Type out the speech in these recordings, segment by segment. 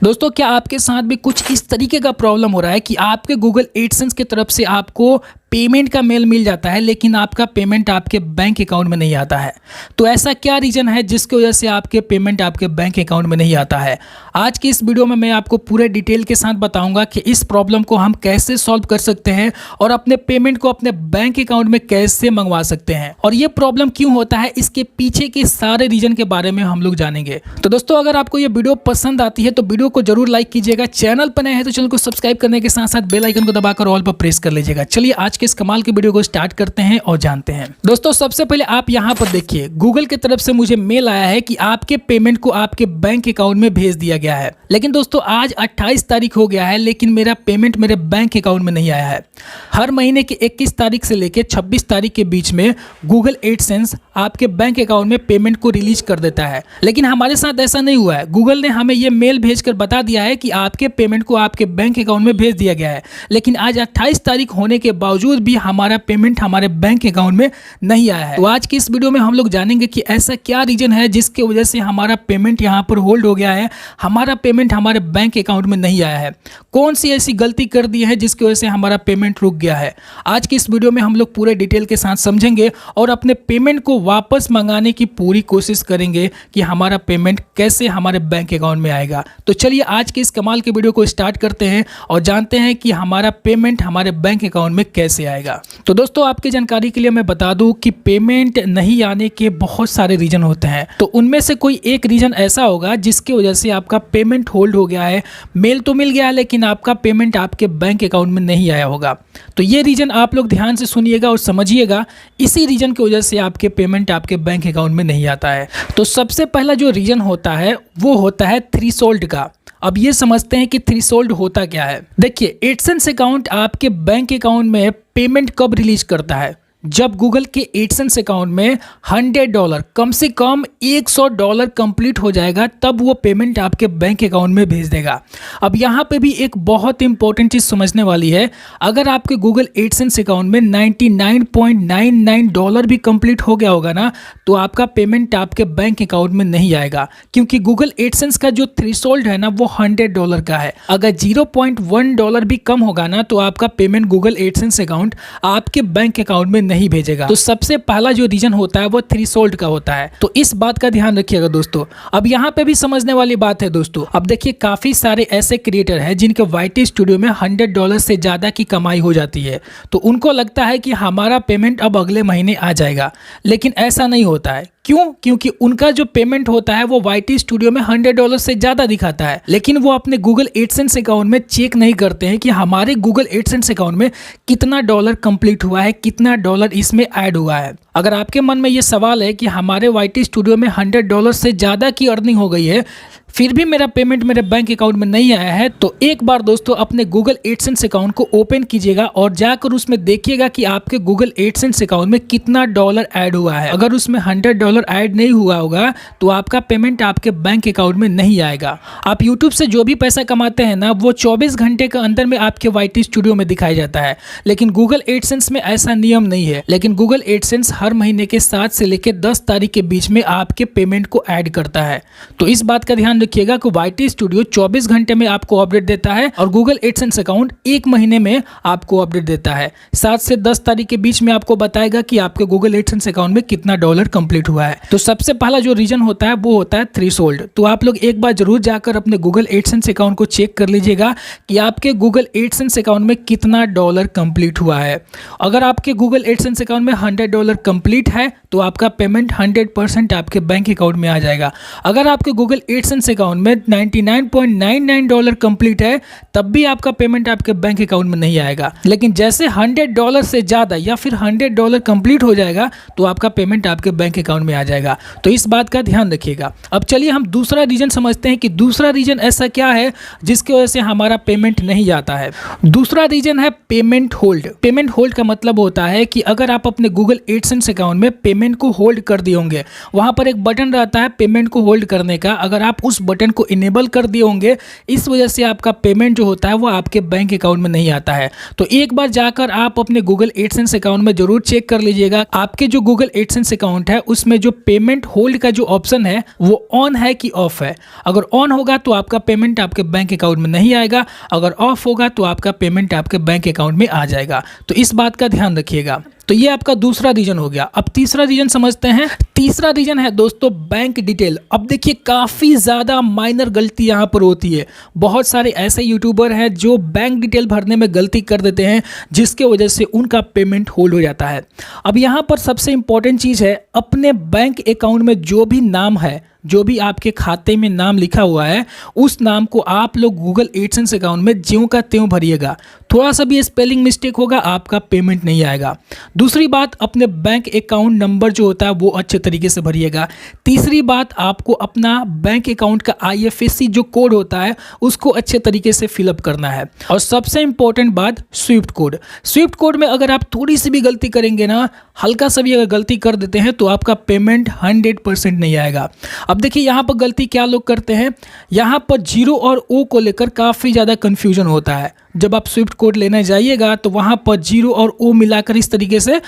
दोस्तों क्या आपके साथ भी कुछ इस तरीके का प्रॉब्लम हो रहा है कि आपके गूगल एडसेंस की तरफ से आपको पेमेंट का मेल मिल जाता है लेकिन आपका पेमेंट आपके बैंक अकाउंट में नहीं आता है। तो ऐसा क्या रीज़न है जिसकी वजह से आपके पेमेंट आपके बैंक अकाउंट में नहीं आता है? आज की इस वीडियो में मैं आपको पूरे डिटेल के साथ बताऊंगा कि इस प्रॉब्लम को हम कैसे सॉल्व कर सकते हैं और अपने पेमेंट को अपने बैंक अकाउंट में कैसे मंगवा सकते हैं और ये प्रॉब्लम क्यों होता है, इसके पीछे के सारे रीजन के बारे में हम लोग जानेंगे। तो दोस्तों अगर आपको ये वीडियो पसंद आती है तो वीडियो को जरूर लाइक कीजिएगा, चैनल पर नए हैं तो चैनल को सब्सक्राइब करने के साथ साथ बेल आइकन को दबाकर ऑल पर प्रेस कर लीजिएगा। चलिए आज के इस कमाल की वीडियो को स्टार्ट करते हैं और जानते हैं। दोस्तों सबसे पहले आप यहां पर देखिए, गूगल की तरफ से मुझे मेल आया है कि आपके पेमेंट को आपके बैंक अकाउंट में भेज दिया गया है। लेकिन दोस्तों आज 28 तारीख हो गया है लेकिन मेरा पेमेंट मेरे बैंक अकाउंट में नहीं आया है। हर महीने की 21 तारीख से लेकर 26 तारीख के बीच में गूगल एडसेंस आपके बैंक अकाउंट में पेमेंट को रिलीज कर देता है, लेकिन हमारे साथ ऐसा नहीं हुआ है। गूगल ने हमें यह मेल भेजकर बता दिया है कि आपके पेमेंट को आपके बैंक अकाउंट में भेज दिया गया है, लेकिन आज 28 तारीख होने के बावजूद भी हमारा पेमेंट हमारे बैंक अकाउंट में नहीं आया है। तो आज की इस वीडियो में हम लोग जानेंगे कि ऐसा क्या रीजन है जिसकी वजह से हमारा पेमेंट यहाँ पर होल्ड हो गया है, हमारा पेमेंट हमारे बैंक अकाउंट में नहीं आया है। कौन सी ऐसी गलती कर दी है जिसकी वजह से हमारा पेमेंट रुक गया है। आज की इस वीडियो में हम लोग पूरे डिटेल के साथ समझेंगे और अपने पेमेंट को वापस मंगाने की पूरी कोशिश करेंगे कि हमारा पेमेंट कैसे हमारे बैंक अकाउंट में आएगा। तो चलिए आज के इस कमाल के वीडियो को स्टार्ट करते हैं और जानते हैं कि हमारा पेमेंट हमारे बैंक अकाउंट में कैसे आएगा। तो दोस्तों आपकी जानकारी के लिए मैं बता दूं कि पेमेंट नहीं आने के बहुत सारे रीजन होते हैं, तो उनमें से कोई एक रीजन ऐसा होगा जिसकी वजह से आपका पेमेंट होल्ड हो गया है। मेल तो मिल गया है लेकिन आपका पेमेंट आपके बैंक अकाउंट में नहीं आया होगा। तो ये रीजन आप लोग ध्यान से सुनिएगा और समझिएगा, इसी रीजन की वजह से आपके पेमेंट आपके बैंक अकाउंट में नहीं आता है। तो सबसे पहला जो रीजन होता है वो होता है थ्रेशोल्ड का। अब ये समझते हैं कि थ्रेशोल्ड होता क्या है। देखिए एडसेंस अकाउंट आपके बैंक अकाउंट में पेमेंट कब रिलीज करता है? जब गूगल के एडसेंस अकाउंट में $100 कम से कम $100 कंप्लीट हो जाएगा तब वो पेमेंट आपके बैंक अकाउंट में भेज देगा। अब यहाँ पे भी एक बहुत इंपॉर्टेंट चीज़ समझने वाली है। अगर आपके गूगल एडसेंस अकाउंट में $99.99 भी कंप्लीट हो गया होगा ना, तो आपका पेमेंट आपके बैंक अकाउंट में नहीं आएगा, क्योंकि गूगल एडसेंस का जो थ्रेशोल्ड है ना वो $100 का है। अगर $0.1 भी कम होगा ना तो आपका पेमेंट गूगल एडसेंस अकाउंट आपके बैंक अकाउंट में नहीं भेजेगा। तो सबसे पहला जो रीजन होता है वो थ्रेशोल्ड का होता है। तो इस बात का ध्यान रखिएगा दोस्तों। अब यहाँ पे भी समझने वाली बात है दोस्तों। अब देखिए काफी सारे ऐसे क्रिएटर हैं जिनके वाईटी स्टूडियो में $100 से ज्यादा की कमाई हो जाती है, तो उनको लगता है कि हमारा पेमेंट अब अगले महीने आ जाएगा, लेकिन ऐसा नहीं होता है। क्यों? क्योंकि उनका जो पेमेंट होता है वो वाईटी स्टूडियो में $100 से ज्यादा दिखाता है, लेकिन वो अपने गूगल एडसेंस अकाउंट में चेक नहीं करते हैं कि हमारे गूगल एडसेंस अकाउंट में कितना डॉलर कंप्लीट हुआ है, कितना डॉलर इसमें ऐड हुआ है। अगर आपके मन में ये सवाल है कि हमारे वाईटी स्टूडियो में $100 से ज्यादा की अर्निंग हो गई है फिर भी मेरा पेमेंट मेरे बैंक अकाउंट में नहीं आया है, तो एक बार दोस्तों अपने गूगल एडसेंस अकाउंट को ओपन कीजिएगा और जाकर उसमें देखिएगा कि आपके गूगल एडसेंस अकाउंट में कितना डॉलर ऐड हुआ है। अगर उसमें $100 ऐड नहीं हुआ होगा तो आपका पेमेंट आपके बैंक अकाउंट में नहीं आएगा। आप यूट्यूब से जो भी पैसा कमाते हैं ना वो 24 घंटे के अंदर में आपके वाईटी स्टूडियो में दिखाया जाता है, लेकिन गूगल एडसेंस में ऐसा नियम नहीं है। लेकिन गूगल एडसेंस हर महीने के 7 से लेकर 10 तारीख के बीच में आपके पेमेंट को ऐड करता है। तो इस बात का ध्यान रखिएगा कि वाईटी स्टूडियो 24 घंटे में आपको अपडेट देता है और गूगल एडसेंस अकाउंट 1 महीने में आपको अपडेट देता है। 7 से 10 तारीख के बीच में आपको बताएगा कि आपके गूगल एडसेंस अकाउंट में कितना डॉलर कंप्लीट हुआ है। तो सबसे पहला जो रीजन होता है वो होता है थ्रेशोल्ड। तो आप लोग एक बार जरूर जाकर अपने गूगल एडसेंस अकाउंट को चेक कर लीजिएगा कि आपके गूगल एडसेंस अकाउंट में कितना डॉलर कंप्लीट हुआ है। अगर आपके गूगल एडसेंस अकाउंट में $100 कंप्लीट है तो आपका पेमेंट 100% आपके बैंक अकाउंट में आ जाएगा। अगर आपके गूगल एडसेंस अकाउंट में $99.99 कंप्लीट है तब भी आपका पेमेंट आपके बैंक अकाउंट में नहीं आएगा, लेकिन जैसे $100 से ज्यादा या फिर $100 कंप्लीट हो जाएगा तो आपका पेमेंट आपके बैंक अकाउंट में आ जाएगा। तो इस बात का ध्यान रखिएगा। अब चलिए हम दूसरा रीजन समझते हैं कि दूसरा रीजन ऐसा क्या है जिसकी वजह से हमारा पेमेंट नहीं जाता है। दूसरा रीजन है पेमेंट होल्ड। पेमेंट होल्ड का मतलब होता है कि अगर आप अपने गूगल एडसेंस अकाउंट में पेमेंट को होल्ड कर दिए होंगे, वहां पर एक बटन रहता है पेमेंट को होल्ड करने का। अगर आप उस उस बटन को इनेबल कर दिए होंगे, इस वजह से आपका पेमेंट जो होता है वो आपके बैंक अकाउंट में नहीं आता है। तो एक बार जाकर आप अपने गूगल एडसेंस अकाउंट में जरूर चेक कर लीजिएगा आपके जो गूगल एडसेंस अकाउंट है उसमें जो पेमेंट होल्ड का जो ऑप्शन है वो ऑन है कि ऑफ है। अगर ऑन होगा तो आपका पेमेंट आपके बैंक अकाउंट में नहीं आएगा, अगर ऑफ होगा तो आपका पेमेंट आपके बैंक अकाउंट में आ जाएगा। तो इस बात का ध्यान रखिएगा। तो ये आपका दूसरा रीजन हो गया। अब तीसरा रीजन समझते हैं। तीसरा रीजन है दोस्तों बैंक डिटेल। अब देखिए काफ़ी ज़्यादा माइनर गलती यहाँ पर होती है। बहुत सारे ऐसे यूट्यूबर हैं जो बैंक डिटेल भरने में गलती कर देते हैं जिसके वजह से उनका पेमेंट होल्ड हो जाता है। अब यहाँ पर सबसे इंपॉर्टेंट चीज़ है, अपने बैंक अकाउंट में जो भी नाम है, जो भी आपके खाते में नाम लिखा हुआ है, उस नाम को आप लोग गूगल एडसेंस अकाउंट में ज्यों का त्यों भरिएगा। थोड़ा सा भी स्पेलिंग मिस्टेक होगा आपका पेमेंट नहीं आएगा। दूसरी बात, अपने बैंक अकाउंट नंबर जो होता है वो अच्छे तरीके से भरिएगा। तीसरी बात, आपको अपना बैंक अकाउंट का IFSC जो कोड होता है उसको अच्छे तरीके से फिलअप करना है। और सबसे इंपॉर्टेंट बात, स्विफ्ट कोड। स्विफ्ट कोड में अगर आप थोड़ी सी भी गलती करेंगे ना, हल्का सा भी अगर गलती कर देते हैं तो आपका पेमेंट 100% नहीं आएगा। अब देखिए यहाँ पर गलती क्या लोग करते हैं, यहाँ पर 0 और O को लेकर काफ़ी ज़्यादा कन्फ्यूजन होता है। जब आप स्विफ्ट कोड लेने जाइएगा तो वहाँ पर 0 और O मिलाकर इस तरीके से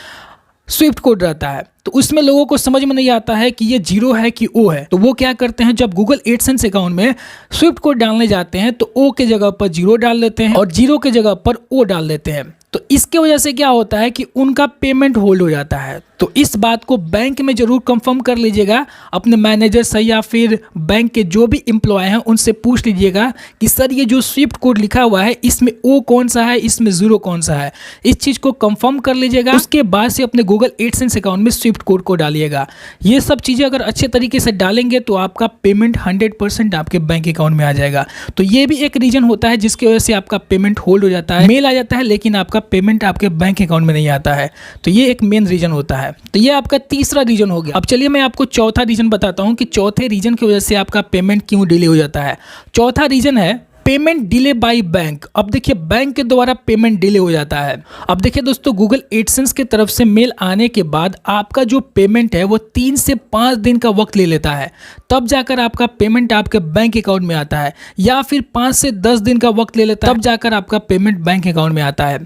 स्विफ्ट कोड रहता है, तो उसमें लोगों को समझ में नहीं आता है कि ये 0 है कि O है। तो वो क्या करते हैं, जब गूगल एडसेंस अकाउंट में स्विफ्ट कोड डालने जाते हैं तो O के जगह पर 0 डाल देते हैं और 0 के जगह पर O डाल देते हैं। तो इसके वजह से क्या होता है कि उनका पेमेंट होल्ड हो जाता है। तो इस बात को बैंक में ज़रूर कंफर्म कर लीजिएगा। अपने मैनेजर से या फिर बैंक के जो भी एम्प्लॉय हैं उनसे पूछ लीजिएगा कि सर ये जो स्विफ्ट कोड लिखा हुआ है इसमें O कौन सा है, इसमें 0 कौन सा है। इस चीज़ को कंफर्म कर लीजिएगा। उसके बाद से अपने गूगल एडसेंस अकाउंट में स्विफ्ट कोड को डालिएगा। ये सब चीज़ें अगर अच्छे तरीके से डालेंगे तो आपका पेमेंट 100% आपके बैंक अकाउंट में आ जाएगा। तो ये भी एक रीज़न होता है जिसकी वजह से आपका पेमेंट होल्ड हो जाता है, मेल आ जाता है लेकिन आपका पेमेंट आपके बैंक अकाउंट में नहीं आता है। तो ये एक मेन रीजन होता है। तो ये आपका तीसरा रीजन हो गया। अब चलिए मैं आपको चौथा रीजन बताता हूं कि चौथे रीजन की वजह से आपका पेमेंट क्यों डिले हो जाता है। चौथा रीजन है पेमेंट डिले बाय बैंक। अब देखिए बैंक के द्वारा पेमेंट डिले हो जाता है। अब देखिए दोस्तों, गूगल एडसेंस की तरफ से मेल आने के बाद आपका जो पेमेंट है वो 3 से 5 दिन का वक्त ले लेता है, तब जाकर आपका पेमेंट आपके बैंक अकाउंट में आता है, या फिर 5 से 10 दिन का वक्त ले लेता है, तब जाकर आपका पेमेंट बैंक अकाउंट में आता है।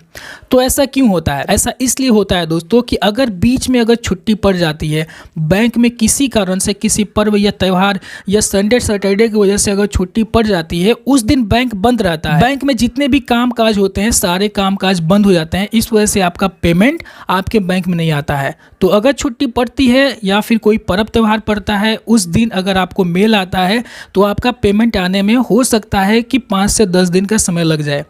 तो ऐसा क्यों होता है? ऐसा इसलिए होता है दोस्तों कि अगर बीच में अगर छुट्टी पड़ जाती है, बैंक में किसी कारण से, किसी पर्व या त्यौहार या संडे सैटरडे की वजह से अगर छुट्टी पड़ जाती है, उस दिन बैंक बंद रहता है। बैंक में जितने भी काम काज होते हैं सारे काम काज बंद हो जाते हैं, इस वजह से आपका पेमेंट आपके बैंक में नहीं आता है। तो अगर छुट्टी पड़ती है या फिर कोई पर्व त्यौहार पड़ता है, उस दिन अगर आपको मेल आता है तो आपका पेमेंट आने में हो सकता है कि 5 से 10 दिन का समय लग जाए।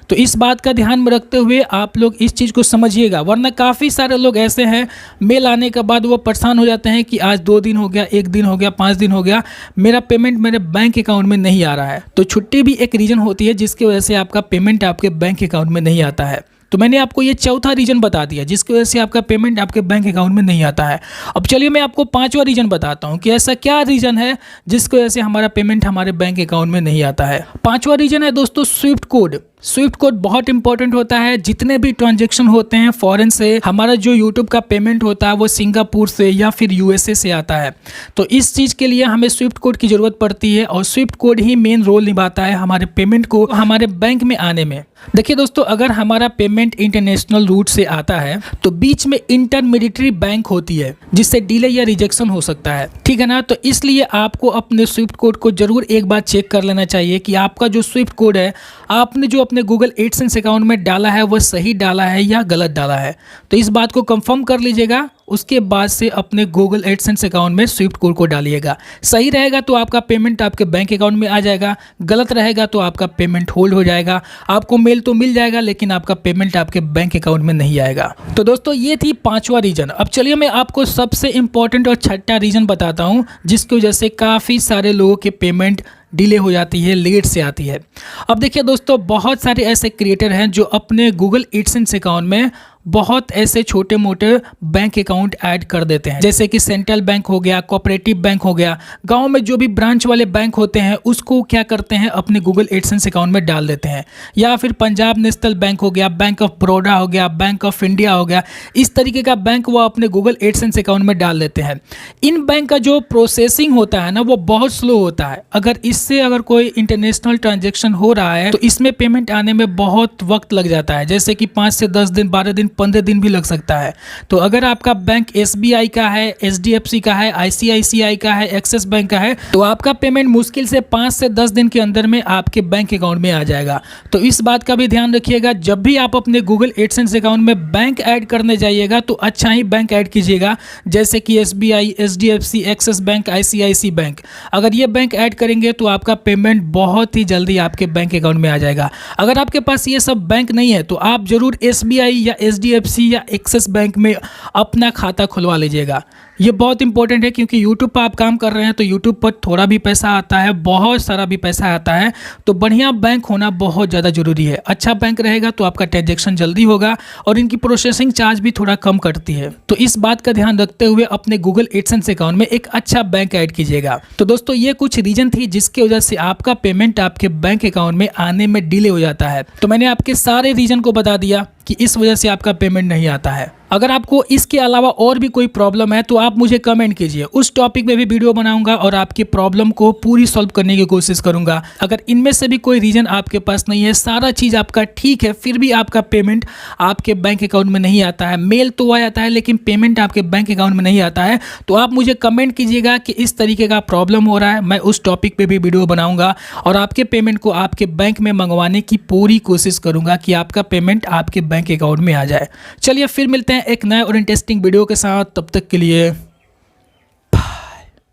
तो इस बात का ध्यान में रखते हुए आप लोग इस चीज़ को समझिएगा, वरना काफ़ी सारे लोग ऐसे हैं मेल आने के बाद वो परेशान हो जाते हैं कि आज 2 दिन हो गया, 1 दिन हो गया, 5 दिन हो गया, मेरा पेमेंट मेरे बैंक अकाउंट में नहीं आ रहा है। तो छुट्टी भी एक रीज़न होती है जिसकी वजह से आपका पेमेंट आपके बैंक अकाउंट में नहीं आता है। तो मैंने आपको ये चौथा रीजन बता दिया जिसकी वजह से आपका पेमेंट आपके बैंक अकाउंट में नहीं आता है। अब चलिए मैं आपको 5वां रीजन बताता हूँ कि ऐसा क्या रीजन है जिसकी वजह से हमारा पेमेंट हमारे बैंक अकाउंट में नहीं आता है। 5वां रीजन है दोस्तों स्विफ्ट कोड। स्विफ्ट कोड बहुत इंपॉर्टेंट होता है। जितने भी ट्रांजैक्शन होते हैं फॉरेन से, हमारा जो यूट्यूब का पेमेंट होता है वो सिंगापुर से या फिर USA से आता है, तो इस चीज़ के लिए हमें स्विफ्ट कोड की ज़रूरत पड़ती है और स्विफ्ट कोड ही मेन रोल निभाता है हमारे पेमेंट को हमारे बैंक में आने में। देखिए दोस्तों, अगर हमारा पेमेंट इंटरनेशनल रूट से आता है तो बीच में इंटरमीडिएटरी बैंक होती है जिससे डिले या रिजेक्शन हो सकता है, ठीक है ना। तो इसलिए आपको अपने स्विफ्ट कोड को जरूर एक बार चेक कर लेना चाहिए कि आपका जो स्विफ्ट कोड है आपने जो अपने गूगल एडसेंस अकाउंट में डाला है वो सही डाला है या गलत डाला है। तो इस बात को कंफर्म कर लीजिएगा, उसके बाद से अपने गूगल एडसेंस अकाउंट में स्विफ्ट कोड को डालिएगा। सही रहेगा तो आपका पेमेंट आपके बैंक अकाउंट में आ जाएगा, गलत रहेगा तो आपका पेमेंट होल्ड हो जाएगा। आपको मेल तो मिल जाएगा लेकिन आपका पेमेंट आपके बैंक अकाउंट में नहीं आएगा। तो दोस्तों ये थी 5वां रीजन। अब चलिए मैं आपको सबसे इंपॉर्टेंट और 6ठा रीजन बताता हूँ जिसकी वजह से काफ़ी सारे लोगों के पेमेंट डिले हो जाती है, लेट से आती है। अब देखिए दोस्तों, बहुत सारे ऐसे क्रिएटर हैं जो अपने गूगल एडसेंस अकाउंट में बहुत ऐसे छोटे मोटे बैंक अकाउंट ऐड कर देते हैं, जैसे कि सेंट्रल बैंक हो गया, कोऑपरेटिव बैंक हो गया। गांव में जो भी ब्रांच वाले बैंक होते हैं उसको क्या करते हैं, अपने गूगल एडसेंस अकाउंट में डाल देते हैं। या फिर पंजाब नेशनल बैंक हो गया, बैंक ऑफ बड़ौदा हो गया, बैंक ऑफ इंडिया हो गया, इस तरीके का बैंक वो अपने गूगल एडसेंस अकाउंट में डाल देते हैं। इन बैंक का जो प्रोसेसिंग होता है ना, वो बहुत स्लो होता है। अगर कोई इंटरनेशनल ट्रांजैक्शन हो रहा है तो इसमें पेमेंट आने में बहुत वक्त लग जाता है, जैसे कि 5 से 10 दिन, 12 दिन, 15 दिन भी लग सकता है। तो अगर आपका बैंक SBI का है, HDFC का है, ICICI का है, एक्सिस बैंक का है, तो आपका पेमेंट मुश्किल से 5 से 10 दिन के अंदर में आपके बैंक अकाउंट में आ जाएगा। तो इस बात का भी ध्यान रखिएगा, जब भी आप अपने गूगल एडसेंस अकाउंट में बैंक ऐड करने जाइएगा तो अच्छा ही बैंक ऐड कीजिएगा, जैसे कि SBI, HDFC, axis bank, ICICI bank. अगर ये बैंक ऐड करेंगे तो आपका पेमेंट बहुत ही जल्दी आपके बैंक अकाउंट में आ जाएगा। अगर आपके पास ये सब बैंक नहीं है तो आप जरूर SBI या HDFC या एक्सिस बैंक में अपना खाता खुलवा लीजिएगा। ये बहुत इंपॉर्टेंट है, क्योंकि यूट्यूब पर आप काम कर रहे हैं तो यूट्यूब पर थोड़ा भी पैसा आता है, बहुत सारा भी पैसा आता है। तो बढ़िया बैंक होना बहुत ज़्यादा ज़रूरी है। अच्छा बैंक रहेगा तो आपका ट्रांजैक्शन जल्दी होगा और इनकी प्रोसेसिंग चार्ज भी थोड़ा कम करती है। तो इस बात का ध्यान रखते हुए अपने गूगल एडसेंस अकाउंट में एक अच्छा बैंक ऐड कीजिएगा। तो दोस्तों, ये कुछ रीजन थी जिसकी वजह से आपका पेमेंट आपके बैंक अकाउंट में आने में डिले हो जाता है। तो मैंने आपके सारे रीजन को बता दिया कि इस वजह से आपका पेमेंट नहीं आता है। अगर आपको इसके अलावा और भी कोई प्रॉब्लम है तो आप मुझे कमेंट कीजिए, उस टॉपिक में भी वीडियो बनाऊंगा और आपकी प्रॉब्लम को पूरी सॉल्व करने की कोशिश करूंगा। अगर इनमें से भी कोई रीजन आपके पास नहीं है, सारा चीज़ आपका ठीक है, फिर भी आपका पेमेंट आपके बैंक अकाउंट में नहीं आता है, मेल तो आ जाता है लेकिन पेमेंट आपके बैंक अकाउंट में नहीं आता है, तो आप मुझे कमेंट कीजिएगा कि इस तरीके का प्रॉब्लम हो रहा है। मैं उस टॉपिक पर भी वीडियो बनाऊँगा और आपके पेमेंट को आपके बैंक में मंगवाने की पूरी कोशिश करूँगा कि आपका पेमेंट आपके बैंक अकाउंट में आ जाए। चलिए फिर मिलते हैं एक नए और इंटरेस्टिंग वीडियो के साथ, तब तक के लिए